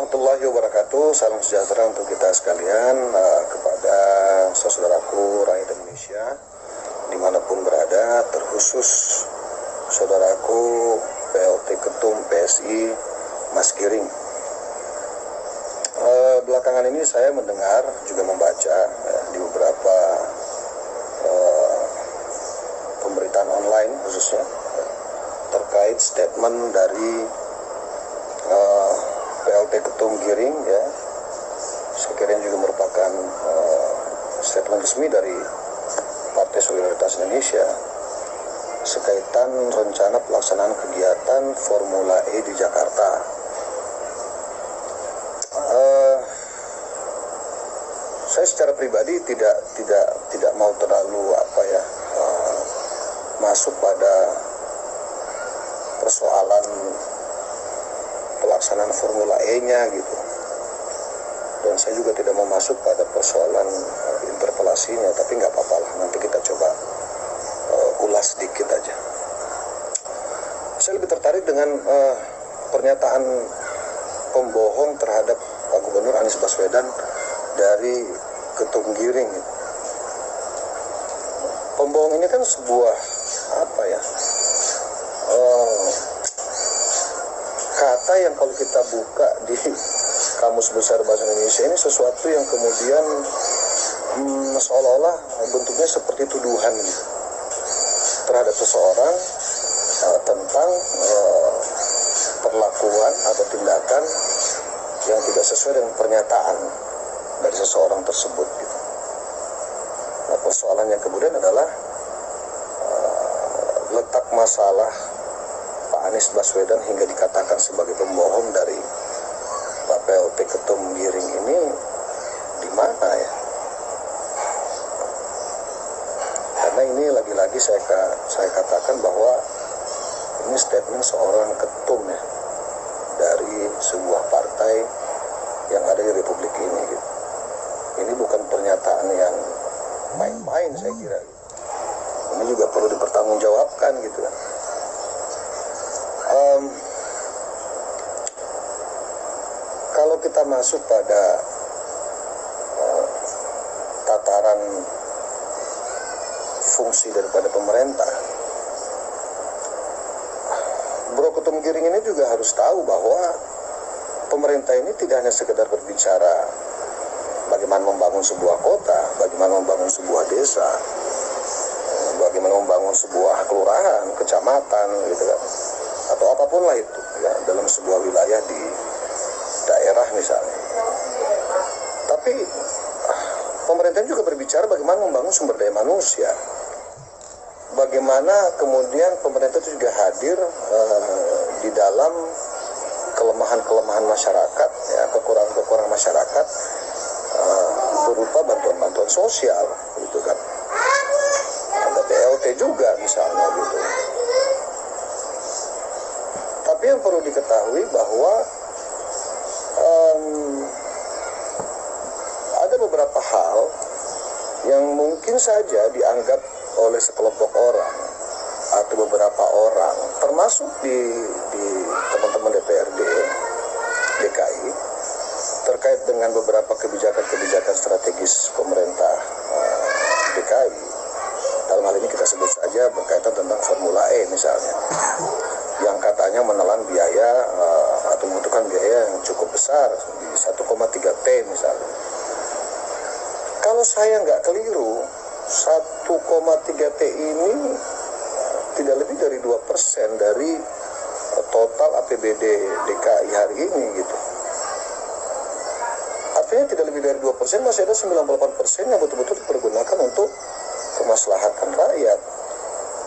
Warahmatullahi wabarakatuh. Salam sejahtera untuk kita sekalian, kepada saudaraku rakyat Indonesia dimanapun berada, terkhusus saudaraku PLT Ketum PSI Mas Giring. Belakangan ini saya mendengar juga membaca di beberapa pemberitaan online khususnya terkait statement dari PLT Ketum Giring, ya, sekiranya juga merupakan statement resmi dari Partai Solidaritas Indonesia sekaitan rencana pelaksanaan kegiatan Formula E di Jakarta. Saya secara pribadi tidak mau terlalu masuk pada persoalan pelaksanaan Formula E-nya gitu. Dan saya juga tidak mau masuk pada persoalan interpelasinya, tapi nggak apa-apa lah, nanti kita coba ulas sedikit aja. Saya lebih tertarik dengan pernyataan pembohong terhadap Pak Gubernur Anies Baswedan dari Ketum Giring. Pembohong ini kan sebuah kata yang kalau kita buka di Kamus Besar Bahasa Indonesia ini sesuatu yang kemudian seolah-olah bentuknya seperti tuduhan gitu, terhadap seseorang tentang perlakuan atau tindakan yang tidak sesuai dengan pernyataan dari seseorang tersebut gitu. Nah, persoalannya kemudian adalah letak masalah Pak Anies Baswedan hingga dikatakan sebagai pembohong dari Pak PLT Ketum Giring ini di mana ya? Karena ini lagi-lagi saya katakan bahwa ini statement seorang ketum ya, dari sebuah partai yang ada di Republik ini gitu. Ini bukan pernyataan yang main-main, saya kira gitu. Ini juga perlu dipertanggungjawabkan gitu kan. Kalau kita masuk pada tataran fungsi daripada pemerintah, Bro Ketum Giring ini juga harus tahu bahwa pemerintah ini tidak hanya sekedar berbicara bagaimana membangun sebuah kota, bagaimana membangun sebuah desa, bagaimana membangun sebuah kelurahan, kecamatan gitu kan, atau apapun lah itu ya, dalam sebuah wilayah di daerah misalnya. Tapi pemerintah juga berbicara bagaimana membangun sumber daya manusia, bagaimana kemudian pemerintah itu juga hadir di dalam kelemahan-kelemahan masyarakat ya, kekurangan-kekurangan masyarakat berupa bantuan-bantuan sosial gitu kan. Ada BLT juga misalnya gitu. Tapi yang perlu diketahui bahwa ada beberapa hal yang mungkin saja dianggap oleh sekelompok orang atau beberapa orang, termasuk di teman-teman DPRD DKI, terkait dengan beberapa kebijakan-kebijakan strategis pemerintah DKI. Dalam hal ini kita sebut saja berkaitan tentang Formula E misalnya, yang katanya menelan biaya atau membutuhkan biaya yang cukup besar di 1,3 T misalnya. Kalau saya nggak keliru, 1,3 T ini tidak lebih dari 2% dari total APBD DKI hari ini gitu. Artinya tidak lebih dari 2%, masih ada 98% yang betul-betul dipergunakan untuk kemaslahatan rakyat.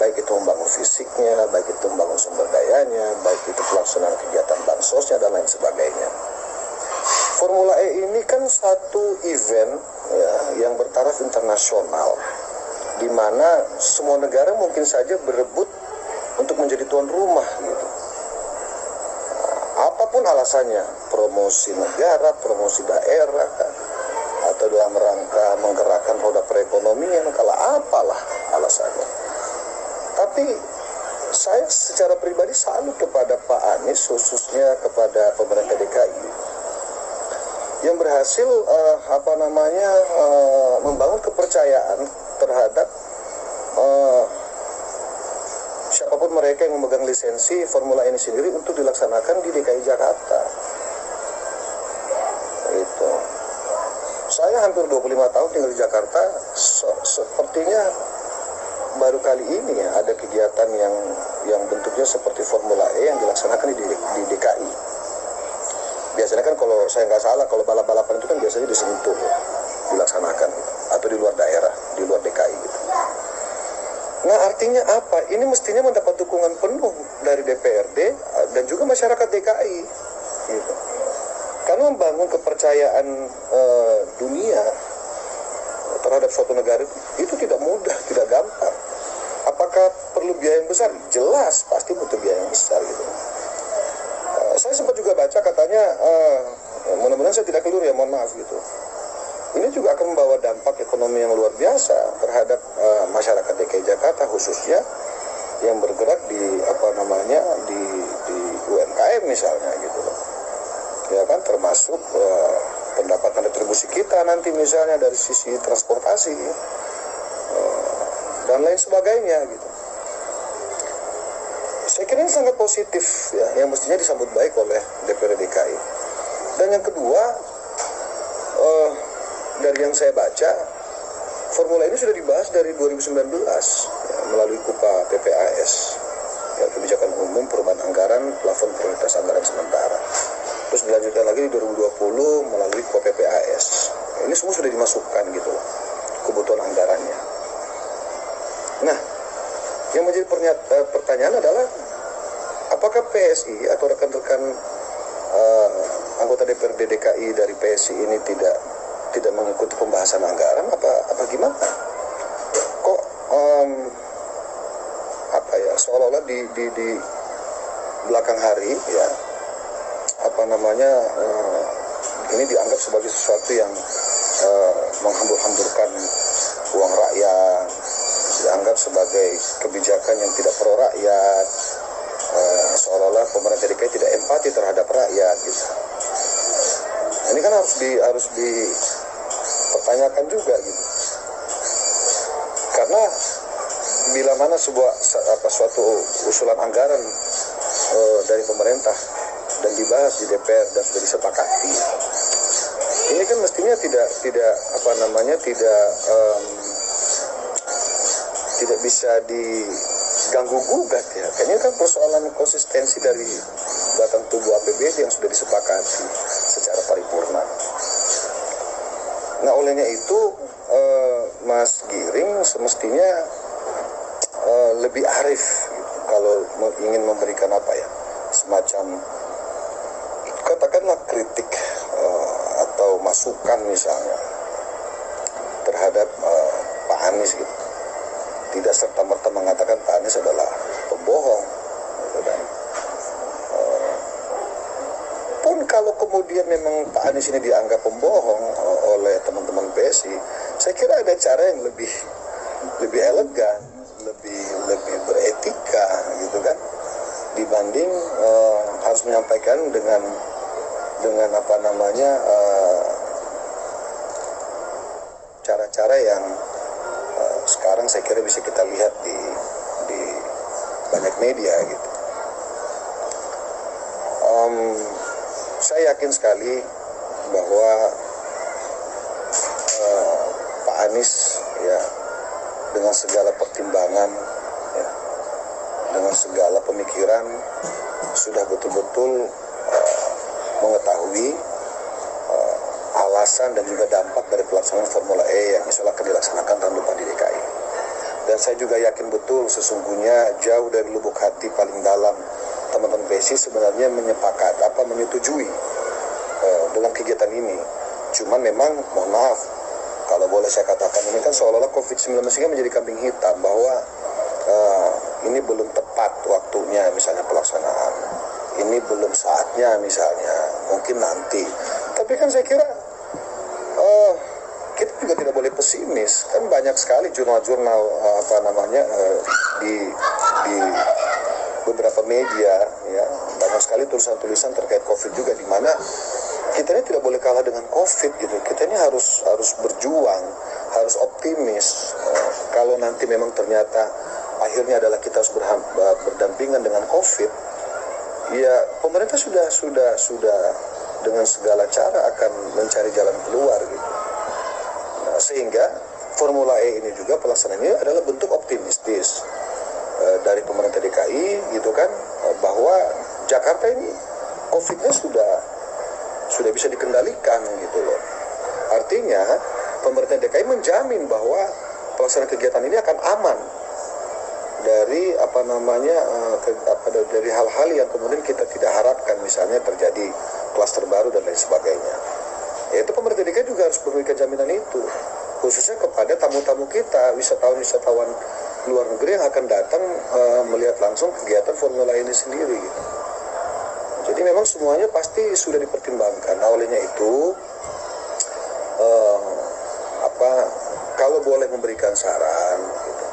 Baik itu membangun fisiknya, baik itu membangun sumber dayanya, baik itu pelaksanaan kegiatan bansosnya dan lain sebagainya. Formula E ini kan satu event ya, yang bertaraf internasional, di mana semua negara mungkin saja berebut untuk menjadi tuan rumah gitu. Apapun alasannya, promosi negara, promosi daerah, atau dalam rangka menggerakkan roda perekonomian, kalau apalah alasannya. Tapi saya secara pribadi salut kepada Pak Anies, khususnya kepada pemerintah DKI, yang berhasil membangun kepercayaan terhadap siapapun mereka yang memegang lisensi Formula E ini sendiri untuk dilaksanakan di DKI Jakarta. Itu. Saya hampir 25 tahun tinggal di Jakarta, sepertinya baru kali ini ya ada kegiatan yang bentuknya seperti Formula E yang dilaksanakan di DKI. Biasanya kan kalau saya nggak salah, kalau balap-balapan itu kan biasanya di Sentul ya, dilaksanakan gitu. Atau di luar daerah, di luar DKI gitu. Nah artinya apa? Ini mestinya mendapat dukungan penuh dari DPRD dan juga masyarakat DKI gitu. Karena membangun kepercayaan dunia terhadap suatu negara itu tidak mudah, tidak gampang. Apakah perlu biaya yang besar? Jelas, pasti butuh biaya yang besar gitu. Saya sempat juga baca katanya, mudah-mudahan saya tidak keliru ya, mohon maaf gitu. Ini juga akan membawa dampak ekonomi yang luar biasa terhadap masyarakat DKI Jakarta khususnya yang bergerak di di UMKM misalnya gitu loh. Ya kan, termasuk pendapatan retribusi kita nanti misalnya dari sisi transportasi dan lain sebagainya gitu. Saya kira ini sangat positif ya, yang mestinya disambut baik oleh DPRD DKI. Dan yang kedua, dari yang saya baca, formula ini sudah dibahas dari 2019 ya, melalui KUPA PPAS, ya, kebijakan umum perubahan anggaran plafon prioritas anggaran sementara. Terus dilanjutkan lagi di 2020 melalui KUPA PPAS. Ini semua sudah dimasukkan gitu loh, kebutuhan anggarannya. Nah, yang menjadi pertanyaan adalah apakah PSI atau rekan-rekan anggota DPRD DKI dari PSI ini tidak mengikuti pembahasan anggaran apa gimana? Kok seolah-olah di belakang hari ya ini dianggap sebagai sesuatu yang menghambur-hamburkan uang rakyat, dianggap sebagai kebijakan yang tidak pro rakyat, seolah-olah pemerintah DKI tidak empati terhadap rakyat gitu. Ini kan harus dipertanyakan juga gitu. Karena bila mana suatu usulan anggaran dari pemerintah dan dibahas di DPR dan sudah disepakati, ini kan mestinya tidak bisa diganggu gugat ya. Kayaknya kan persoalan konsistensi dari batang tubuh APBD yang sudah disepakati secara paripurna. Nah, olehnya itu Mas Giring semestinya lebih arif gitu, kalau ingin memberikan semacam katakanlah kritik atau masukan misalnya terhadap Pak Anies gitu. Tidak serta-merta mengatakan Pak Anies adalah pembohong gitu, dan pun kalau kemudian memang Pak Anies ini dianggap pembohong oleh teman-teman PSI, saya kira ada cara yang lebih elegan, lebih beretika gitu kan, dibanding harus menyampaikan dengan cara-cara yang sekarang saya kira bisa kita lihat di banyak media gitu. Saya yakin sekali bahwa Pak Anies ya, dengan segala pertimbangan ya, dengan segala pemikiran sudah betul-betul mengetahui alasan dan juga dampak dari pelaksanaan Formula E yang insya Allah akan dilaksanakan tahun depan di DKI. Dan saya juga yakin betul sesungguhnya jauh dari lubuk hati paling dalam teman-teman PSI sebenarnya menyetujui dengan kegiatan ini. Cuman memang mohon maaf, kalau boleh saya katakan, ini kan seolah-olah COVID-19 ini menjadi kambing hitam bahwa ini belum tepat waktunya misalnya pelaksanaan, ini belum saatnya misalnya, mungkin nanti. Tapi kan saya kira kita juga tidak boleh pesimis. Kan banyak sekali jurnal-jurnal di beberapa media ya, banyak sekali tulisan-tulisan terkait COVID juga, di mana kita ini tidak boleh kalah dengan COVID gitu. Kita ini harus berjuang, harus optimis. Kalau nanti memang ternyata akhirnya adalah kita harus berdampingan dengan COVID, ya pemerintah sudah dengan segala cara akan mencari jalan keluar gitu. Nah, sehingga Formula E ini juga pelaksanaannya adalah bentuk optimistis dari pemerintah DKI gitu kan, bahwa Jakarta ini COVID-nya sudah bisa dikendalikan gitu loh. Artinya pemerintah DKI menjamin bahwa pelaksanaan kegiatan ini akan aman dari dari hal-hal yang kemudian kita tidak harapkan, misalnya terjadi klaster baru dan lain sebagainya. Yaitu pemerintah DKI juga harus memberikan jaminan itu, khususnya kepada tamu-tamu kita, wisatawan luar negeri yang akan datang melihat langsung kegiatan Formula ini sendiri gitu. Jadi memang semuanya pasti sudah dipertimbangkan. Nah, olehnya itu kalau boleh memberikan saran gitu,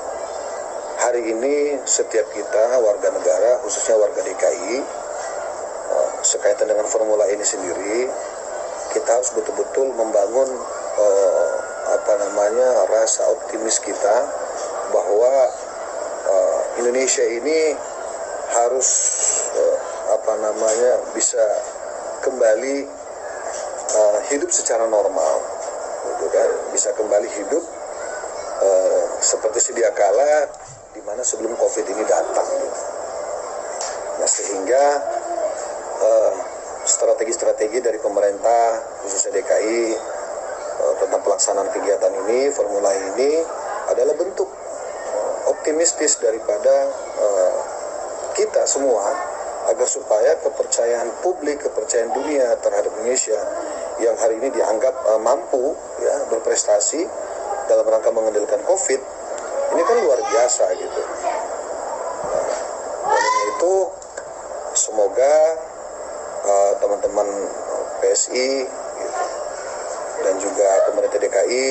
hari ini setiap kita warga negara, khususnya warga DKI, sekaitan dengan Formula ini sendiri, kita harus betul-betul membangun rasa optimis kita bahwa Indonesia ini harus bisa kembali hidup secara normal, gitu kan? Bisa kembali hidup seperti sedia kala, di mana sebelum COVID ini datang. Gitu. Nah, sehingga strategi-strategi dari pemerintah, khususnya DKI, tentang pelaksanaan kegiatan ini, Formula ini adalah bentuk optimistis daripada kita semua, agar supaya kepercayaan publik, kepercayaan dunia terhadap Indonesia yang hari ini dianggap mampu ya berprestasi dalam rangka mengendalikan COVID, ini kan luar biasa gitu. Oleh itu semoga teman-teman PSI gitu, dan juga pemerintah DKI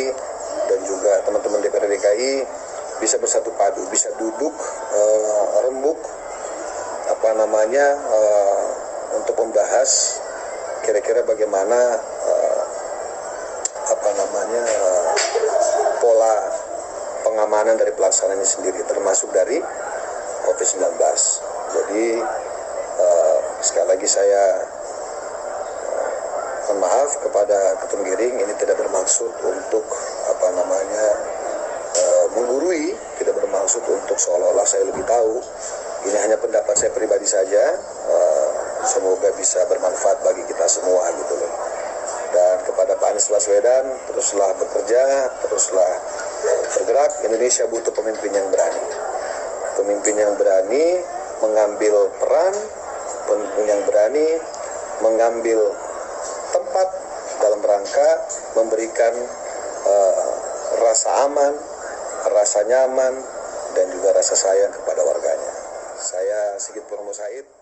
dan juga teman-teman DPR DKI bisa bersatu padu, bisa duduk rembuk untuk membahas kira-kira bagaimana pola pengamanan dari pelaksanaan ini sendiri, termasuk dari COVID-19. Jadi sekali lagi saya mohon maaf kepada Ketum Giring, ini tidak bermaksud untuk menggurui, tidak bermaksud untuk seolah-olah saya lebih tahu. Ini hanya pendapat saya pribadi saja. Semoga bisa bermanfaat bagi kita semua gitu loh. Dan kepada Pak Anies Baswedan, teruslah bekerja, teruslah bergerak. Indonesia butuh pemimpin yang berani. Pemimpin yang berani mengambil peran, pemimpin yang berani mengambil tempat dalam rangka memberikan rasa aman, rasa nyaman, dan juga rasa sayang kepada warganya. Saya Sigit Purnomo Said.